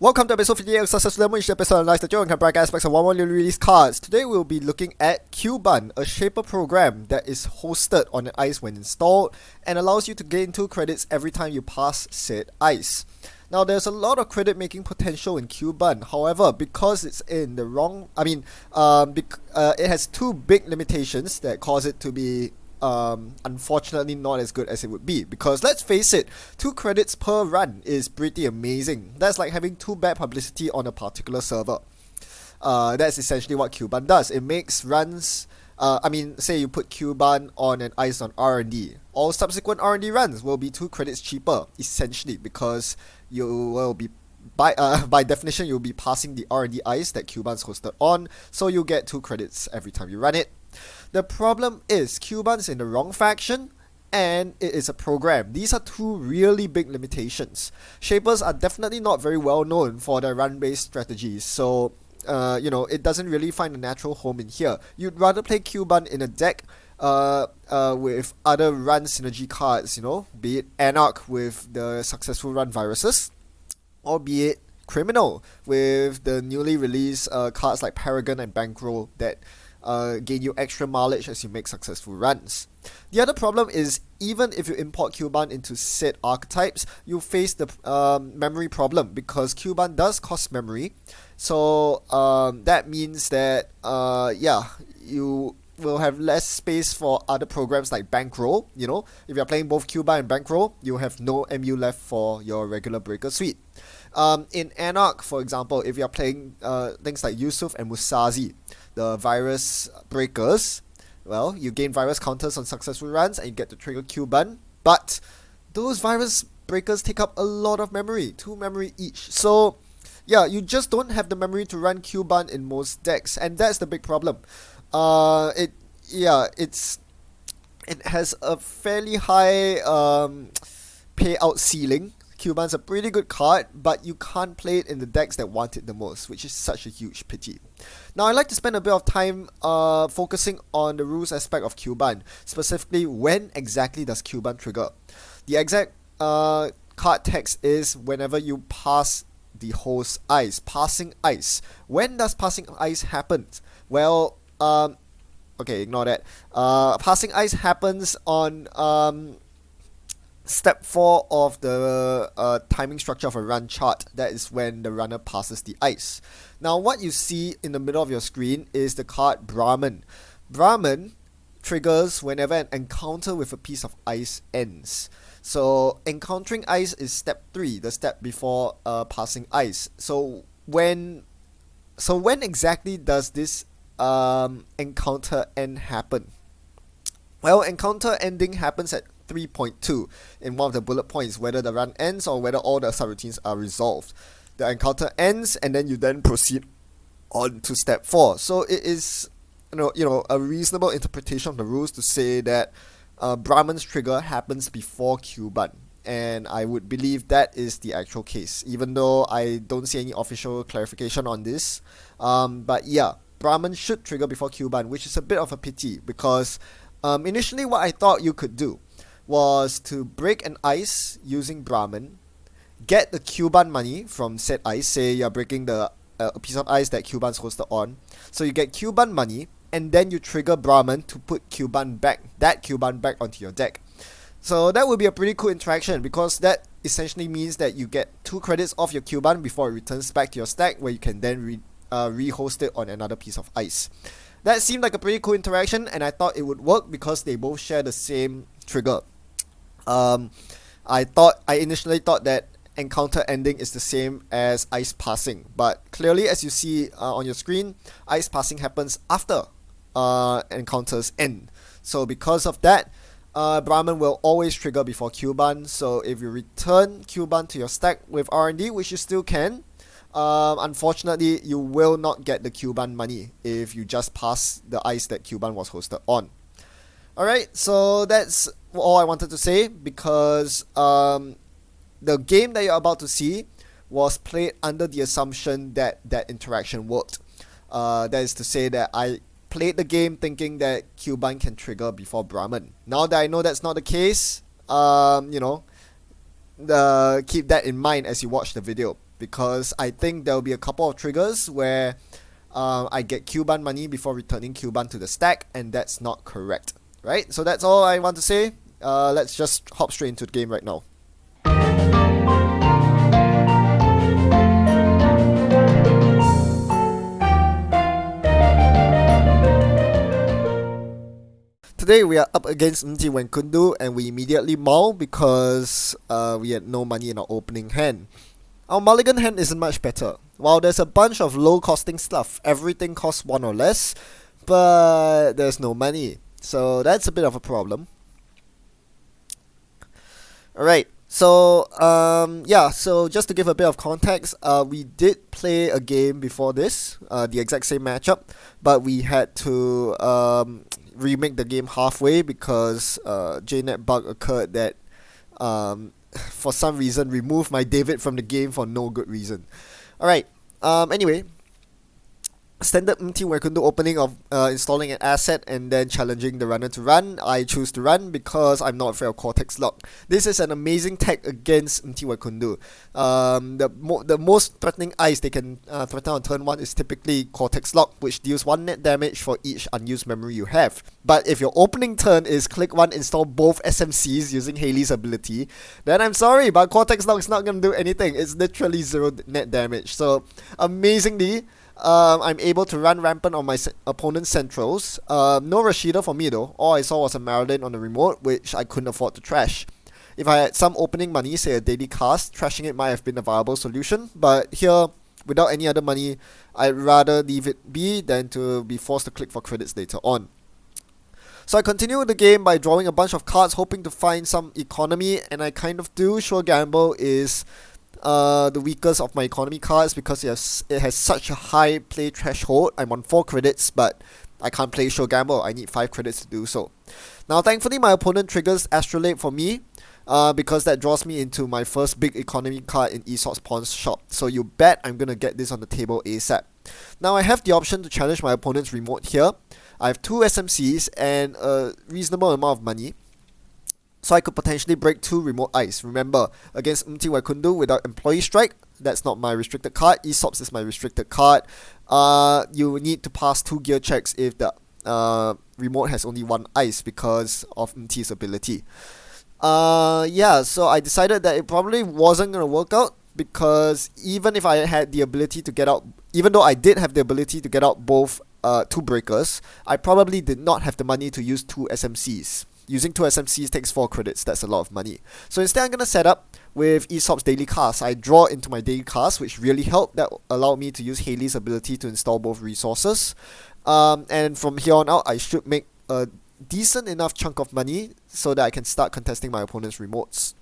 Welcome to episode 58 of Success Lemon. Each episode analyzes the joke and bright aspects of one newly released cards. Today we'll be looking at Cuban, a shaper program that is hosted on an ice when installed and allows you to gain 2 credits every time you pass said ice. Now there's a lot of credit making potential in Cuban, however, because it's in the wrong, it has 2 big limitations that cause it to be unfortunately not as good as it would be, because let's face it, 2 credits per run is pretty amazing. That's like having 2 bad publicity on a particular server. That's essentially what Cuban does. It makes runs, say you put Cuban on an ice on R&D, all subsequent R&D runs will be 2 credits cheaper, essentially, because you will be by definition you'll be passing the R&D ice that Cuban's hosted on, so you get 2 credits every time you run it. The problem is Cuban's in the wrong faction and it is a program. These are 2 really big limitations. Shapers are definitely not very well known for their run-based strategies, so it doesn't really find a natural home in here. You'd rather play Cuban in a deck with other run synergy cards, be it Anarch with the successful run viruses, or be it Criminal with the newly released cards like Paragon and Bankroll that gain you extra mileage as you make successful runs. The other problem is, even if you import Cuban into said archetypes, you face the memory problem, because Cuban does cost memory. So that means that you will have less space for other programs like Bankroll. If you're playing both Cuban and Bankroll, you have no MU left for your regular breaker suite. In Anarch, for example, if you're playing things like Yusuf and Musazi, the virus breakers, well, you gain virus counters on successful runs and you get to trigger Cuban, but those virus breakers take up a lot of memory, 2 memory each. So yeah, you just don't have the memory to run Cuban in most decks, and that's the big problem. It has a fairly high payout ceiling. Cuban's a pretty good card, but you can't play it in the decks that want it the most, which is such a huge pity. Now, I'd like to spend a bit of time focusing on the rules aspect of Cuban, specifically when exactly does Cuban trigger. The exact card text is whenever you pass the host ice, passing ice. When does passing ice happen? Well, ignore that. Passing ice happens on step 4 of the timing structure of a run chart. That is when the runner passes the ice. Now, what you see in the middle of your screen is the card Brahman. Brahman triggers whenever an encounter with a piece of ice ends. So encountering ice is step 3, the step before passing ice. So when exactly does this encounter end happen? Well, encounter ending happens at 3.2 in one of the bullet points, whether the run ends or whether all the subroutines are resolved. The encounter ends and then you then proceed on to step 4. So it is a reasonable interpretation of the rules to say that Brahman's trigger happens before Cuban, and I would believe that is the actual case, even though I don't see any official clarification on this. But yeah, Brahman should trigger before Cuban, which is a bit of a pity, because initially what I thought you could do was to break an ice using Brahman, get the Cuban money from said ice. Say you're breaking a piece of ice that Cuban's hosted on, so you get Cuban money, and then you trigger Brahman to put Cuban back onto your deck. So that would be a pretty cool interaction, because that essentially means that you get 2 credits off your Cuban before it returns back to your stack, where you can then re-host it on another piece of ice. That seemed like a pretty cool interaction, and I thought it would work because they both share the same trigger. I initially thought that encounter ending is the same as ice passing, but clearly, as you see on your screen, ice passing happens after encounters end. So because of that, Brahman will always trigger before Cuban. So if you return Cuban to your stack with R&D, which you still can, unfortunately you will not get the Cuban money if you just pass the ice that Cuban was hosted on. Alright, so that's all I wanted to say, because the game that you're about to see was played under the assumption that that interaction worked. That is to say that I played the game thinking that Cuban can trigger before Brahman. Now that I know that's not the case, keep that in mind as you watch the video, because I think there will be a couple of triggers where I get Cuban money before returning Cuban to the stack, and that's not correct, right? So that's all I want to say. Let's just hop straight into the game right now. Today we are up against Wenkundu, and we immediately mull because we had no money in our opening hand. Our mulligan hand isn't much better. While there's a bunch of low costing stuff, everything costs 1 or less, but there's no money. So that's a bit of a problem. Alright, so so just to give a bit of context, we did play a game before this, the exact same matchup, but we had to remake the game halfway because JNet bug occurred that for some reason removed my David from the game for no good reason. Alright, anyway, standard Wenkundu opening of installing an asset and then challenging the runner to run. I choose to run because I'm not afraid of Cortex Lock. This is an amazing tech against Wenkundu. The most threatening ice they can threaten on turn 1 is typically Cortex Lock, which deals 1 net damage for each unused memory you have. But if your opening turn is click 1, install both SMCs using Haley's ability, then I'm sorry, but Cortex Lock is not going to do anything. It's literally 0 net damage. So amazingly, I'm able to run rampant on my opponent's centrals. No Rashida for me though. All I saw was a Marilyn on the remote, which I couldn't afford to trash. If I had some opening money, say a daily cast, trashing it might have been a viable solution, but here, without any other money, I'd rather leave it be than to be forced to click for credits later on. So I continue the game by drawing a bunch of cards, hoping to find some economy, and I kind of do. Sure Gamble is the weakest of my economy cards because it has such a high play threshold. I'm on 4 credits, but I can't play Sure Gamble. I need 5 credits to do so. Now thankfully my opponent triggers Astrolabe for me because that draws me into my first big economy card in Aesop's Pawn Shop. So you bet I'm gonna get this on the table ASAP. Now I have the option to challenge my opponent's remote here. I have 2 SMCs and a reasonable amount of money, so I could potentially break 2 remote ice. Remember, against Wenkundu without Employee Strike, that's not my restricted card. Aesop's is my restricted card. You need to pass 2 gear checks if the remote has only 1 ice because of Mti's ability. So I decided that it probably wasn't going to work out because even if I had the ability to get out, even though I did have the ability to get out both 2 breakers, I probably did not have the money to use 2 SMCs. Using 2 SMCs takes 4 credits, that's a lot of money. So instead I'm going to set up with Aesop's daily cast. I draw into my daily cast, which really helped. That allowed me to use Haley's ability to install both resources. And from here on out, I should make a decent enough chunk of money so that I can start contesting my opponent's remotes.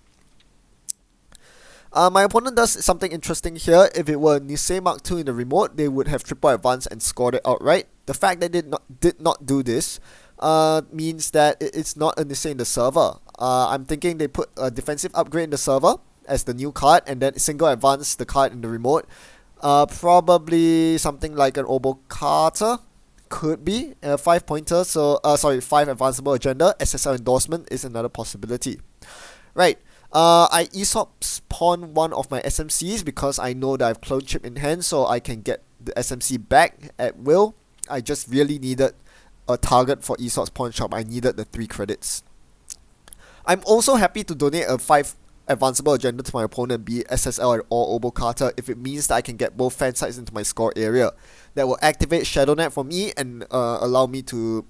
My opponent does something interesting here. If it were Nisei Mark II in the remote, they would have triple advance and scored it outright. The fact that they did not do this means that it's not a Nisei in the server. I'm thinking they put a defensive upgrade in the server as the new card and then single advance the card in the remote. Probably something like an Obo Carter. Could be a 5 pointer, 5 advanceable agenda. SSL endorsement is another possibility. Right. I Aesop's pawn 1 of my SMCs because I know that I have clone chip in hand, so I can get the SMC back at will. I just really needed a target for Aesop's Pawn Shop. I needed the 3 credits. I'm also happy to donate a 5 advanceable agenda to my opponent, be it SSL or Obo Carter, if it means that I can get both fan sites into my score area. That will activate ShadowNet for me and allow me to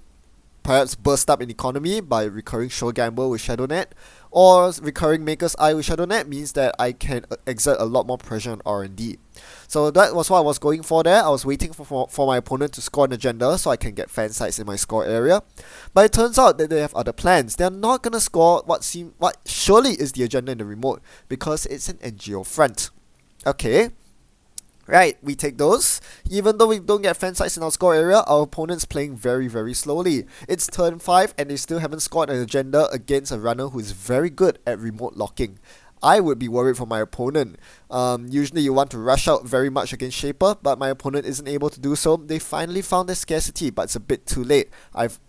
perhaps burst up in economy by recurring Sure Gamble with ShadowNet, or recurring Maker's Eye with ShadowNet means that I can exert a lot more pressure on R&D. So that was what I was going for there. I was waiting for my opponent to score an agenda so I can get fan sites in my score area. But it turns out that they have other plans. They're not going to score what surely is the agenda in the remote because it's an NGO front. Okay. Right, we take those. Even though we don't get fan sites in our score area, our opponent's playing very, very slowly. It's turn 5 and they still haven't scored an agenda against a runner who is very good at remote locking. I would be worried for my opponent. Usually you want to rush out very much against Shaper, but my opponent isn't able to do so. They finally found their scarcity, but it's a bit too late. I've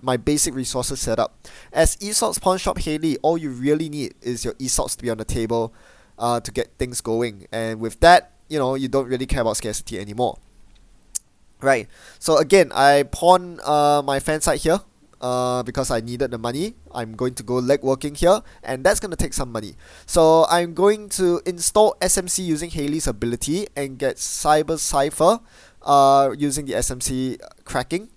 my basic resources set up. As Aesop's Pawn Shop Haley, all you really need is your Aesops to be on the table. to get things going. And with that, you don't really care about scarcity anymore. Right. So again, I pawn my fan side here. Because I needed the money. I'm going to go leg working here, and that's going to take some money. So I'm going to install SMC using Haley's ability and get Cyber Cipher using the SMC cracking.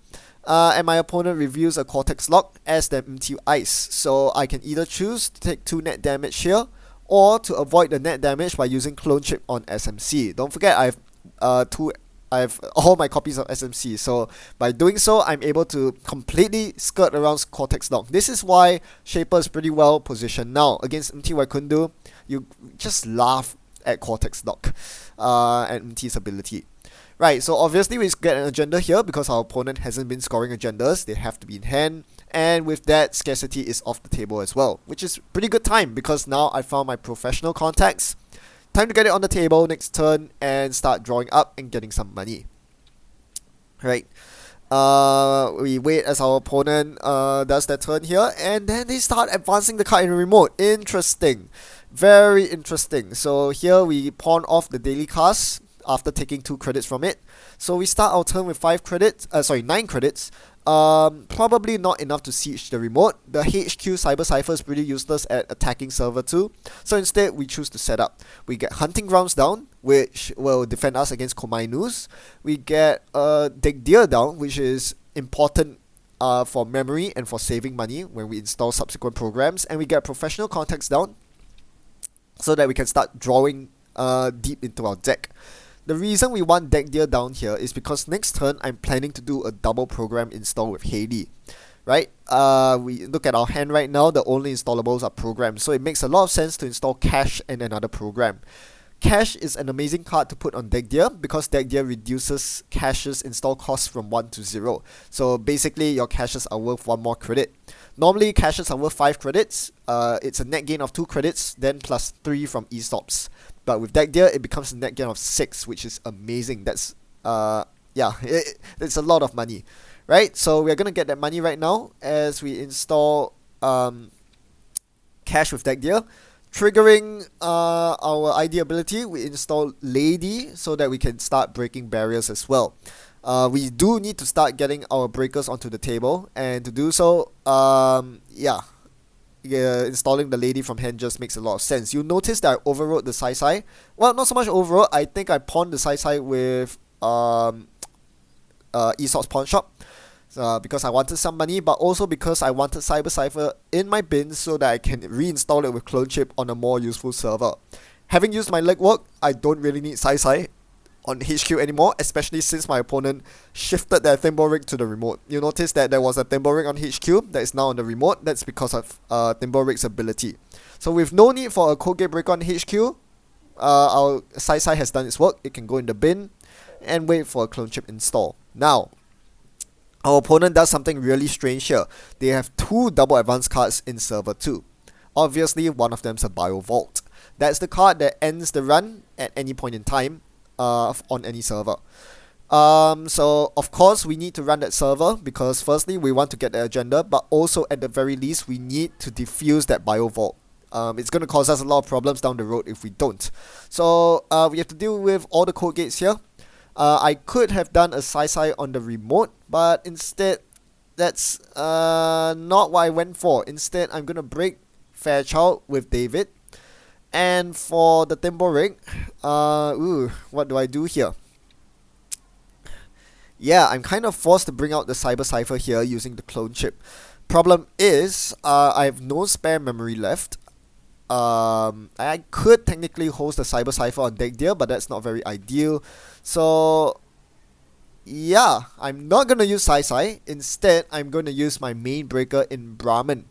And my opponent reveals a Cortex Lock as the MT Ice. So I can either choose to take 2 net damage here, or to avoid the net damage by using Clone Chip on SMC. Don't forget I have all my copies of SMC, so by doing so, I'm able to completely skirt around Cortex Lock. This is why Shaper is pretty well positioned now. Against MT Waikundu, you just laugh at Cortex Lock and MT's ability. Right, so obviously we get an agenda here because our opponent hasn't been scoring agendas. They have to be in hand, and with that, scarcity is off the table as well, which is pretty good time because now I found my professional contacts. Time to get it on the table next turn and start drawing up and getting some money. Right. We wait as our opponent does their turn here, and then they start advancing the card in the remote. Interesting. Very interesting. So here we pawn off the daily cast after taking 2 credits from it. So we start our turn with 9 credits. Probably not enough to siege the remote. The HQ Cyber Cipher is pretty useless at attacking server 2. So instead, we choose to set up. We get Hunting Grounds down, which will defend us against Komainus. We get Deck Deer down, which is important for memory and for saving money when we install subsequent programs. And we get Professional Contacts down, so that we can start drawing deep into our deck. The reason we want Deck Deer down here is because next turn I'm planning to do a double program install with Haley. Right? We look at our hand right now, the only installables are programs, so it makes a lot of sense to install Cash and another program. Cash is an amazing card to put on Deck Deer because Deck Deer reduces Cash's install cost from 1 to 0. So basically your Cashes are worth 1 more credit. Normally Cashes are worth 5 credits. It's a net gain of 2 credits, then plus 3 from ESOPs. But with Deck Deer, it becomes a net gain of 6, which is amazing. That's it's a lot of money, right? So we're gonna get that money right now as we install Cash with Deck Deer. Triggering our ID ability, we install Lady so that we can start breaking barriers as well. We do need to start getting our breakers onto the table, and to do so, installing the Lady from hand just makes a lot of sense. You'll notice that I overrode the Sai. Well, not so much overrode. I think I pawned the Sai with Aesop's Pawn Shop because I wanted some money, but also because I wanted Cyber Cipher in my bin so that I can reinstall it with Clone Chip on a more useful server. Having used my legwork, I don't really need Sai on HQ anymore, especially since my opponent shifted their Thimble Rig to the remote. You notice that there was a Thimble Rig on HQ that is now on the remote. That's because of Thimble Rig's ability. So with no need for a Code Gate Breaker on HQ, our Sai has done its work. It can go in the bin and wait for a Clone Chip install. Now, our opponent does something really strange here. They have 2 double advance cards in server 2. Obviously, one of them is a Bio Vault. That's the card that ends the run at any point in time on any server. So of course we need to run that server because firstly we want to get the agenda, but also at the very least we need to defuse that Bio Vault. It's going to cause us a lot of problems down the road if we don't. So we have to deal with all the code gates here. I could have done a Sai on the remote, but instead that's not what I went for. Instead I'm going to break Fairchild with David. And for the Thimble Rig, what do I do here? Yeah, I'm kind of forced to bring out the Cyber Cipher here using the Clone Chip. Problem is, I have no spare memory left. I could technically host the Cyber Cipher on Deck Deer, but that's not very ideal. So, yeah, I'm not going to use Sai. Instead, I'm going to use my main breaker in Brahmin.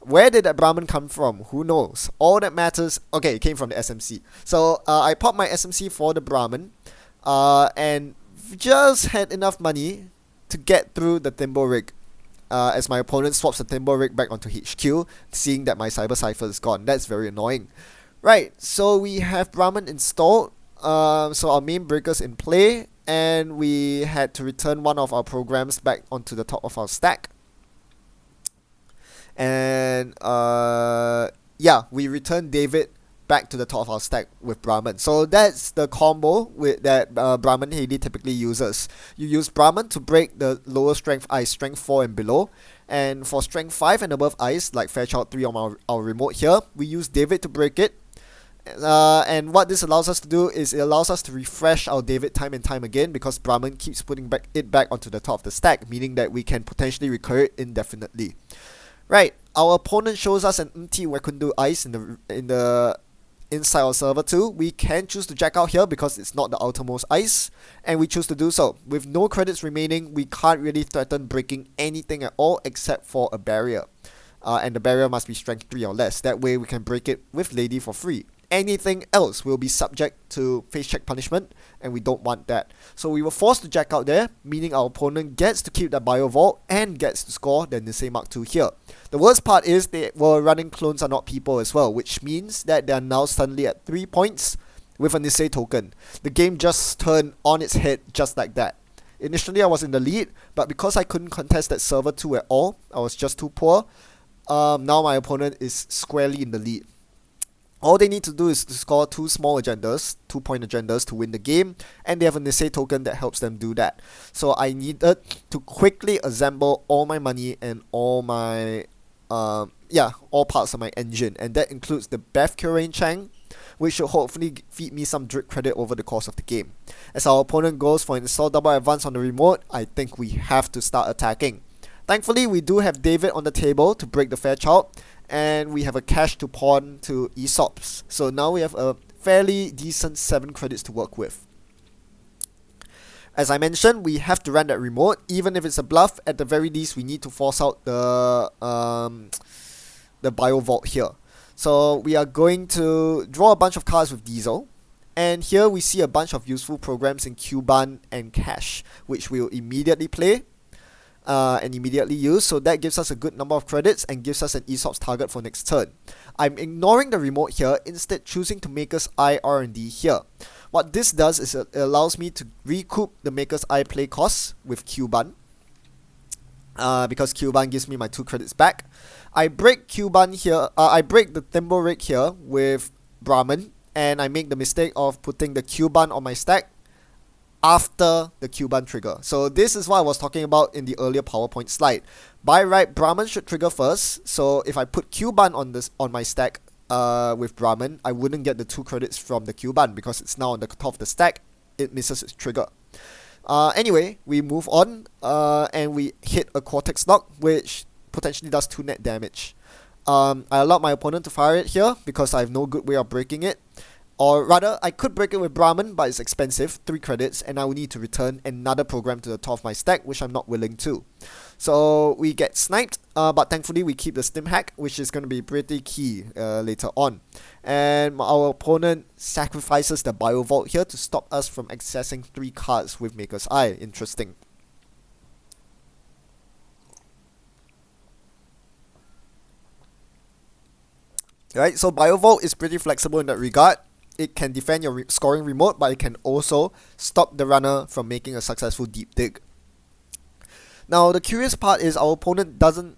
Where did that Brahmin come from? Who knows? All that matters... Okay, it came from the SMC. So, I popped my SMC for the Brahmin. And just had enough money to get through the Thimble Rig. As my opponent swaps the Thimble Rig back onto HQ, seeing that my Cyber Cipher is gone. That's very annoying. Right, so we have Brahmin installed. So our main breaker's in play. And we had to return one of our programs back onto the top of our stack. And yeah, we returned David back to the top of our stack with Brahman. So that's the combo that Brahman Haley typically uses. You use Brahman to break the lower strength ice, strength 4 and below. And for strength 5 and above ice, like Fairchild 3 on our remote here, we use David to break it. And what this allows us to do is it allows us to refresh our David time and time again, because Brahman keeps putting it back onto the top of the stack, meaning that we can potentially recur it indefinitely. Right, our opponent shows us an empty Wekundu ice in the inside our server 2. We can choose to jack out here because it's not the outermost ice, and we choose to do so. With no credits remaining, we can't really threaten breaking anything at all except for a barrier. And the barrier must be strength 3 or less. That way we can break it with Lady for free. Anything else will be subject to face check punishment, and we don't want that. So we were forced to jack out there, meaning our opponent gets to keep that Bio Vault and gets to score the Nisei Mark II here. The worst part is they were running Clones Are Not People as well, which means that they are now suddenly at 3 points with a Nisei token. The game just turned on its head just like that. Initially I was in the lead, but because I couldn't contest that server 2 at all, I was just too poor, now my opponent is squarely in the lead. All they need to do is to score 2 small agendas, 2-point agendas to win the game, and they have a Nisei token that helps them do that. So I needed to quickly assemble all my money and all my, all parts of my engine, and that includes the Beth Kurain Chang, which should hopefully feed me some drip credit over the course of the game. As our opponent goes for an install double advance on the remote, I think we have to start attacking. Thankfully, we do have David on the table to break the Fairchild, and we have a cash to pawn to Aesop's. So now we have a fairly decent 7 credits to work with. As I mentioned, we have to run that remote. Even if it's a bluff, at the very least we need to force out the Bio Vault here. So we are going to draw a bunch of cards with Diesel. And here we see a bunch of useful programs in Cuban and Cash, which we'll immediately play. And immediately use, so that gives us a good number of credits and gives us an Aesop's target for next turn. I'm ignoring the remote here, instead choosing to Maker's Eye R&D here. What this does is it allows me to recoup the Maker's Eye play costs with Cuban, because Cuban gives me my 2 credits back. I break Cuban here, I break the Thimble Rig here with Brahman, and I make the mistake of putting the Cuban on my stack after the Cuban trigger. So this is what I was talking about in the earlier PowerPoint slide. By right, Brahman should trigger first. So if I put Cuban on my stack with Brahman, I wouldn't get the 2 credits from the Cuban because it's now on the top of the stack. It misses its trigger. Anyway, we move on and we hit a Cortex Knock, which potentially does 2 net damage. I allowed my opponent to fire it here because I have no good way of breaking it. Or rather, I could break it with Brahman, but it's expensive, 3 credits, and I will need to return another program to the top of my stack, which I'm not willing to. So we get sniped, but thankfully we keep the Stim Hack, which is going to be pretty key later on. And our opponent sacrifices the Bio Vault here to stop us from accessing 3 cards with Maker's Eye. Interesting. Right, so Bio Vault is pretty flexible in that regard. It can defend your scoring remote, but it can also stop the runner from making a successful deep dig. Now, the curious part is our opponent doesn't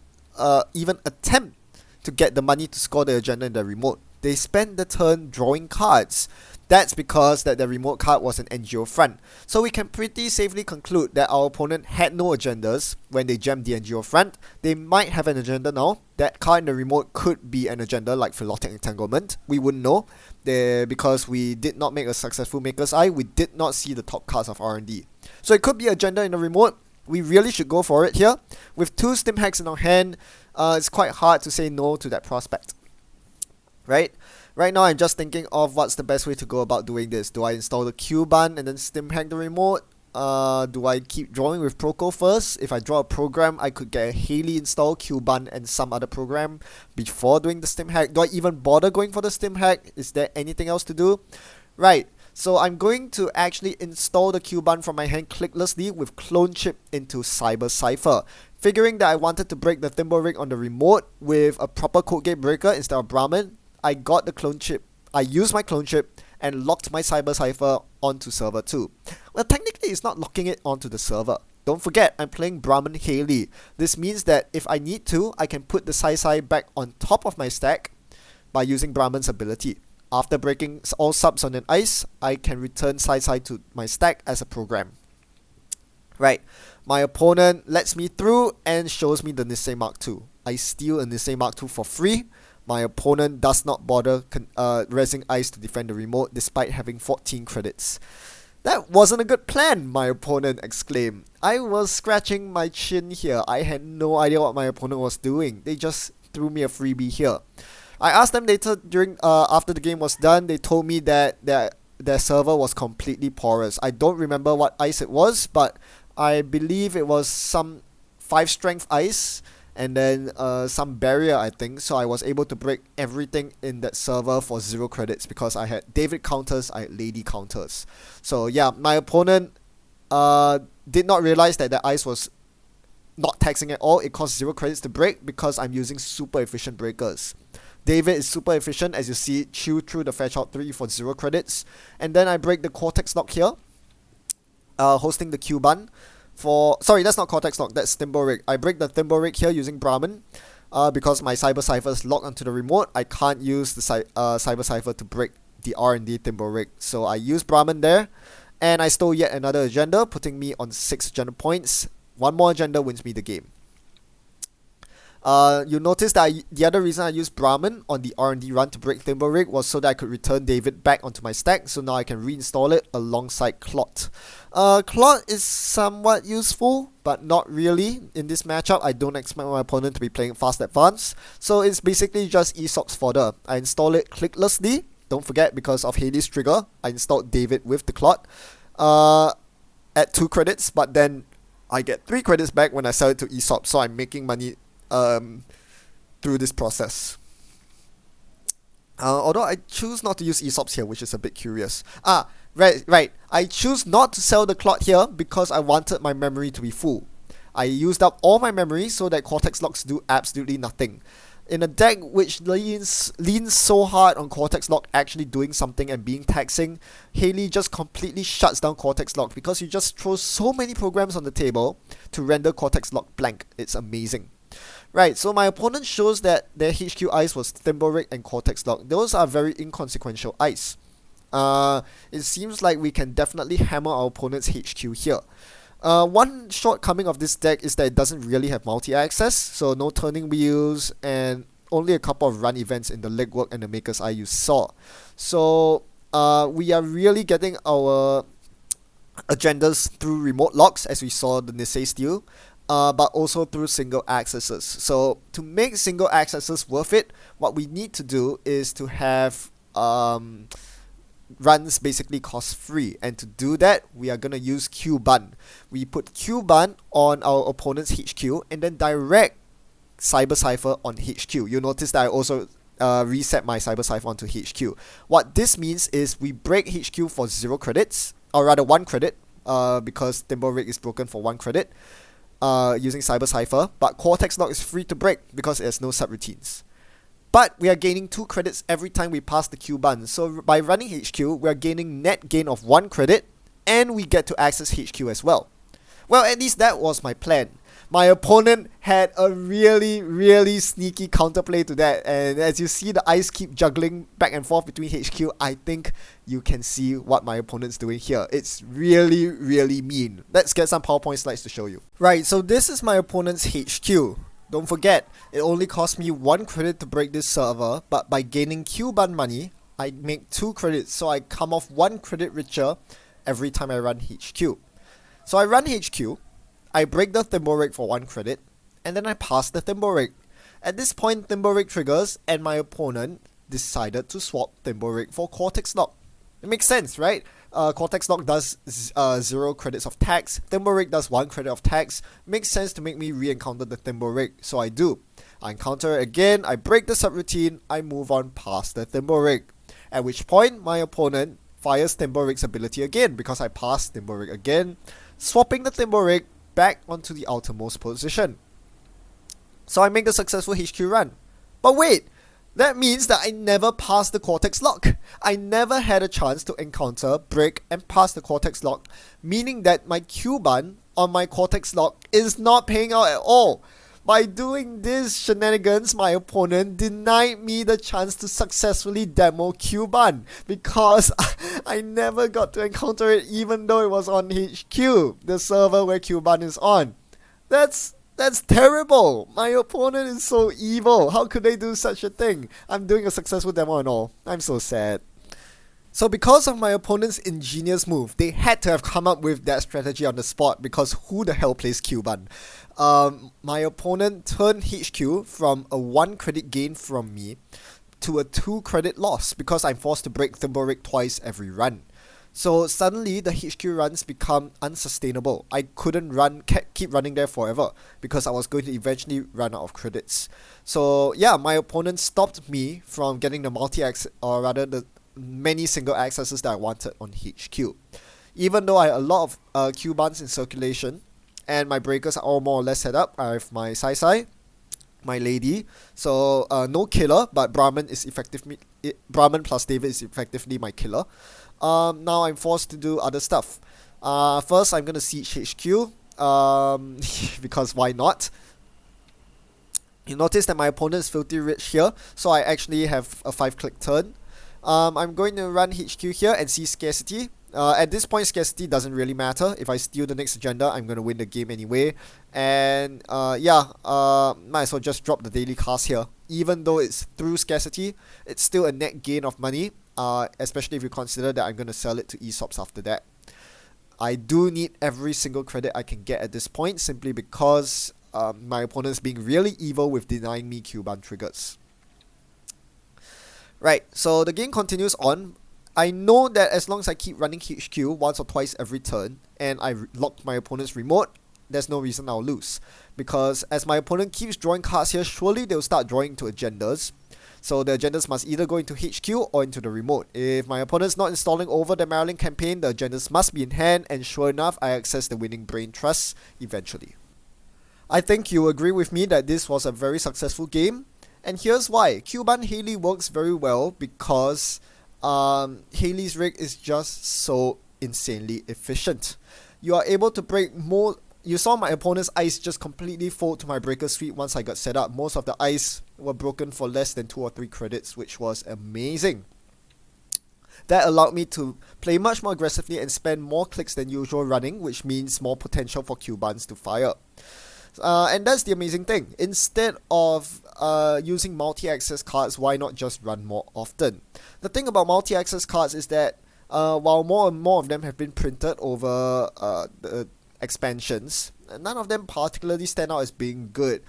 even attempt to get the money to score the agenda in the remote. They spend the turn drawing cards. That's because that the remote card was an NGO front. So we can pretty safely conclude that our opponent had no agendas when they jammed the NGO front. They might have an agenda now. That card in the remote could be an agenda like Philotic Entanglement. We wouldn't know. Because we did not make a successful Maker's Eye, we did not see the top cards of R&D. So it could be agenda in the remote. We really should go for it here. With 2 Stim Hacks in our hand, it's quite hard to say no to that prospect. Right now I'm just thinking of what's the best way to go about doing this. Do I install the Cuban and then Stim Hack the remote? Do I keep drawing with Proco first? If I draw a program, I could get a Haley install, Cuban, and some other program before doing the Stim Hack. Do I even bother going for the Stim Hack? Is there anything else to do? Right, so I'm going to actually install the Cuban from my hand clicklessly with Clone Chip into Cyber Cypher. Figuring that I wanted to break the Thimble Rig on the remote with a proper code gate breaker instead of Brahman, I got the Clone Chip. I used my Clone Chip and locked my Cyber Cypher onto server 2. Well, technically it's not locking it onto the server. Don't forget, I'm playing Brahman Haley. This means that if I need to, I can put the Sai back on top of my stack by using Brahman's ability. After breaking all subs on an ice, I can return side to my stack as a program. Right, my opponent lets me through and shows me the Nisei Mark II. I steal a Nisei Mark II for free. My opponent does not bother resing ice to defend the remote despite having 14 credits. That wasn't a good plan, my opponent exclaimed. I was scratching my chin here. I had no idea what my opponent was doing. They just threw me a freebie here. I asked them later after the game was done. They told me that their server was completely porous. I don't remember what ice it was, but I believe it was some 5 strength ice and then some barrier, I think. So I was able to break everything in that server for 0 credits because I had David counters, I had Lady counters. So yeah, my opponent did not realize that the ice was not taxing at all. It cost 0 credits to break because I'm using super efficient breakers. David is super efficient, as you see, chew through the Fetch Out 3 for 0 credits. And then I break the Cortex lock here, hosting the Cuban. Sorry, that's not Cortex lock, that's Thimble Rig. I break the Thimble Rig here using Brahmin. Because my Cyber Cipher is locked onto the remote, I can't use the Cyber Cipher to break the R&D Thimble Rig. So I use Brahmin there, and I stole yet another agenda, putting me on 6 agenda points. One more agenda wins me the game. You'll notice that the other reason I used Brahmin on the R&D run to break Thimble Rig was so that I could return David back onto my stack, so now I can reinstall it alongside Clot. Clot is somewhat useful, but not really. In this matchup, I don't expect my opponent to be playing fast advance, so it's basically just Aesop's fodder. I install it clicklessly. Don't forget, because of Haley's trigger, I installed David with the Clot at 2 credits, but then I get 3 credits back when I sell it to Aesop, so I'm making money through this process. Although I choose not to use Aesops here, which is a bit curious. Right. I choose not to sell the Clot here because I wanted my memory to be full. I used up all my memory so that Cortex locks do absolutely nothing. In a deck which leans so hard on Cortex Lock actually doing something and being taxing, Haley just completely shuts down Cortex Lock because you just throw so many programs on the table to render Cortex Lock blank. It's amazing. Right, so my opponent shows that their HQ ice was Thimble Rig and Cortex Lock. Those are very inconsequential ice. It seems like we can definitely hammer our opponent's HQ here. One shortcoming of this deck is that it doesn't really have multi-access, so no turning wheels and only a couple of run events in the legwork and the Maker's Eye you saw. So we are really getting our agendas through remote locks, as we saw the Nisei steal. But also through single accesses. So to make single accesses worth it, what we need to do is to have runs basically cost free, and to do that we are gonna use Kyuban. We put Kyuban on our opponent's HQ and then direct Cyber Cipher on HQ. You'll notice that I also reset my Cyber Cipher onto HQ. What this means is we break HQ for 0 credits, or rather 1 credit, because Thimble Rig is broken for 1 credit. Using Cyber Cipher, but Cortex Lock is free to break because it has no subroutines. But we are gaining 2 credits every time we pass the Cuban, so by running HQ, we are gaining net gain of 1 credit, and we get to access HQ as well. Well, at least that was my plan. My opponent had a really sneaky counterplay to that, and as you see the ice keep juggling back and forth between HQ, I think you can see what my opponent's doing here. It's really mean. Let's get some PowerPoint slides to show you. Right, so this is my opponent's HQ. Don't forget, it only cost me 1 credit to break this server, but by gaining Cuban money, I make 2 credits, so I come off 1 credit richer every time I run HQ. So I run HQ, I break the Thimble Rig for 1 credit, and then I pass the Thimble Rig. At this point, Thimble Rig triggers, and my opponent decided to swap Thimble Rig for Cortex Lock. It makes sense, right? Cortex Lock does 0 credits of tax, Thimble Rig does 1 credit of tax. Makes sense to make me re-encounter the Thimble Rig, so I do. I encounter it again, I break the subroutine, I move on past the Thimble Rig. At which point, my opponent fires Thimble Rig's ability again because I passed Thimble Rig again, swapping the Thimble Rig back onto the outermost position. So I make the successful HQ run. But wait, that means that I never passed the Cortex Lock. I never had a chance to encounter, break, and pass the Cortex Lock, meaning that my Cuban on my Cortex Lock is not paying out at all. By doing this shenanigans, my opponent denied me the chance to successfully demo Cuban because I never got to encounter it even though it was on HQ, the server where Cuban is on. That's terrible. My opponent is so evil. How could they do such a thing? I'm doing a successful demo and all. I'm so sad. So because of my opponent's ingenious move, they had to have come up with that strategy on the spot because who the hell plays Cuban? My opponent turned HQ from a 1 credit gain from me to a 2 credit loss because I'm forced to break Thimblerig twice every run. So suddenly the HQ runs become unsustainable. I couldn't keep running there forever because I was going to eventually run out of credits. So yeah, my opponent stopped me from getting the multi-access, or rather the many single accesses that I wanted on HQ. Even though I had a lot of Cubans in circulation and my breakers are all more or less set up, I have my Sai, my lady, so no killer, but Brahman plus David is effectively my killer. Now I'm forced to do other stuff. First I'm gonna siege HQ, because why not? You notice that my opponent is filthy rich here, so I actually have a 5-click turn. I'm going to run HQ here and see scarcity. At this point, scarcity doesn't really matter. If I steal the next agenda, I'm going to win the game anyway. And might as well just drop the daily cast here. Even though it's through scarcity, it's still a net gain of money, especially if you consider that I'm going to sell it to ESOPs after that. I do need every single credit I can get at this point, simply because my opponent's being really evil with denying me Cuban triggers. Right, so the game continues on. I know that as long as I keep running HQ once or twice every turn and I lock my opponent's remote, there's no reason I'll lose. Because as my opponent keeps drawing cards here, surely they'll start drawing into agendas. So the agendas must either go into HQ or into the remote. If my opponent's not installing over the Maryland campaign, the agendas must be in hand, and sure enough, I access the winning brain trust eventually. I think you agree with me that this was a very successful game. And here's why. Cuban Haley works very well because Haley's rig is just so insanely efficient. You are able to break more. You saw my opponent's ice just completely fold to my breaker suite once I got set up. Most of the ice were broken for less than 2 or 3 credits, which was amazing. That allowed me to play much more aggressively and spend more clicks than usual running, which means more potential for Cubans to fire. And that's the amazing thing. Instead of using multi-access cards, why not just run more often? The thing about multi-access cards is that while more and more of them have been printed over the expansions, none of them particularly stand out as being good.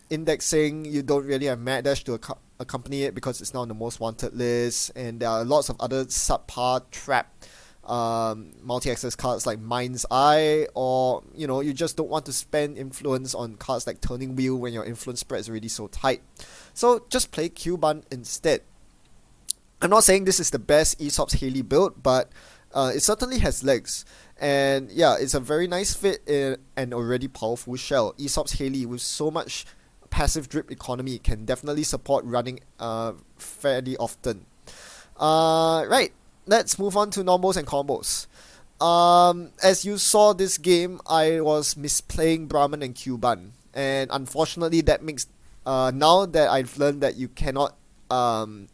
Indexing, you don't really have Mad Dash to accompany it because it's now on the most wanted list, and there are lots of other subpar trap multi-access cards like Mind's Eye, or you just don't want to spend influence on cards like Turning Wheel when your influence spread is already so tight. So just play Cuban instead. I'm not saying this is the best ESOP's Haley build, but it certainly has legs. And yeah, it's a very nice fit in an already powerful shell. ESOP's Haley with so much passive drip economy can definitely support running fairly often. Right. Let's move on to nombos and combos. As you saw this game, I was misplaying Brahman and Cuban. And unfortunately, that makes... now that I've learned that you cannot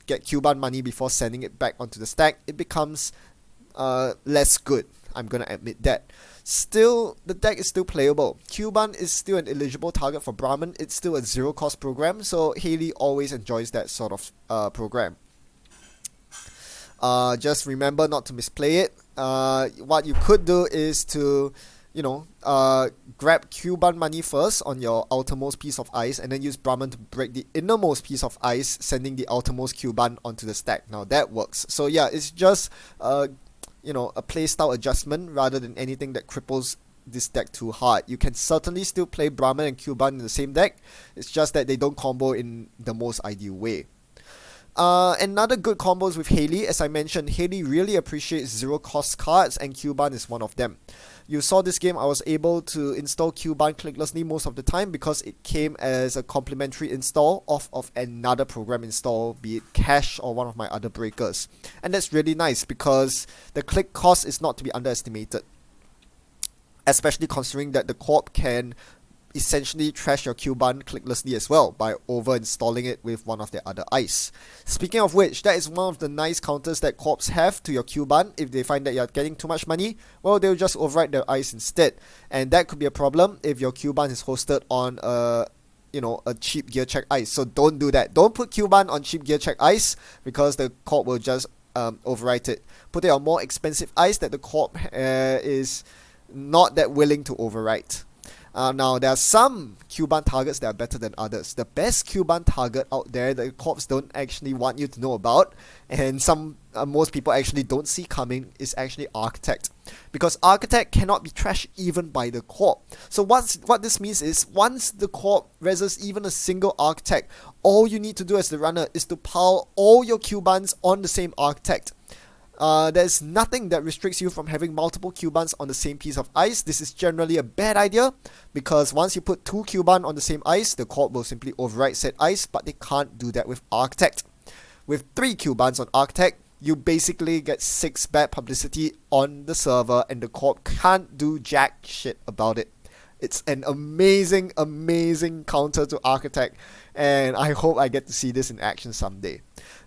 get Cuban money before sending it back onto the stack, it becomes less good. I'm gonna admit that. Still, the deck is still playable. Cuban is still an eligible target for Brahman. It's still a zero-cost program, so Haley always enjoys that sort of program. Just remember not to misplay it. What you could do is to, grab Cuban money first on your outermost piece of ice, and then use Brahman to break the innermost piece of ice, sending the outermost Cuban onto the stack. Now that works. So yeah, it's just a playstyle adjustment rather than anything that cripples this deck too hard. You can certainly still play Brahman and Cuban in the same deck. It's just that they don't combo in the most ideal way. Another good combos with Haley, as I mentioned, Haley really appreciates zero-cost cards, and Cuban is one of them. You saw this game, I was able to install Cuban clicklessly most of the time because it came as a complimentary install off of another program install, be it Cash or one of my other breakers. And that's really nice because the click cost is not to be underestimated, especially considering that the corp can essentially trash your Cuban clicklessly as well by over installing it with one of their other ice. Speaking of which, that is one of the nice counters that corps have to your Cuban. If they find that you're getting too much money, well, they'll just override their ice instead, and that could be a problem if your Cuban is hosted on a cheap gear check ice. So don't do that. Don't put Cuban on cheap gear check ice, because the corp will just overwrite it. Put it on more expensive ice that the corp is not that willing to overwrite. Now, there are some Cuban targets that are better than others. The best Cuban target out there that the corps don't actually want you to know about, and most people actually don't see coming, is actually Architect. Because Architect cannot be trashed even by the corp. So what this means is, once the corp reses even a single Architect, all you need to do as the runner is to pile all your Cubans on the same Architect. There's nothing that restricts you from having multiple Cubans on the same piece of ice. This is generally a bad idea, because once you put 2 Cuban on the same ice, the corp will simply overwrite said ice, but they can't do that with Architect. With 3 Cubans on Architect, you basically get 6 bad publicity on the server, and the corp can't do jack shit about it. It's an amazing, amazing counter to Architect, and I hope I get to see this in action someday.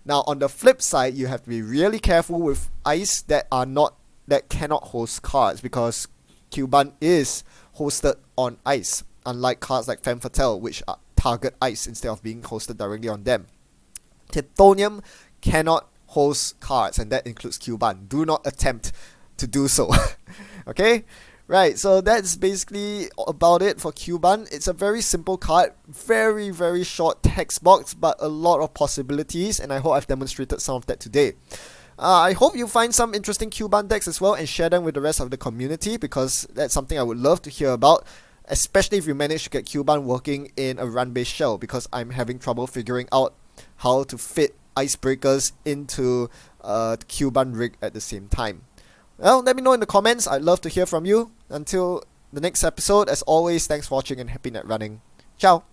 Now, on the flip side, you have to be really careful with ice that cannot host cards, because Cuban is hosted on ice, unlike cards like Femme Fatale, which target ice instead of being hosted directly on them. Titanium cannot host cards, and that includes Cuban. Do not attempt to do so. Okay? Right, so that's basically about it for Cuban. It's a very simple card, very, very short text box, but a lot of possibilities, and I hope I've demonstrated some of that today. I hope you find some interesting Cuban decks as well and share them with the rest of the community, because that's something I would love to hear about, especially if you manage to get Cuban working in a run-based shell, because I'm having trouble figuring out how to fit icebreakers into the Cuban rig at the same time. Well, let me know in the comments. I'd love to hear from you. Until the next episode, as always, thanks for watching and happy net running. Ciao!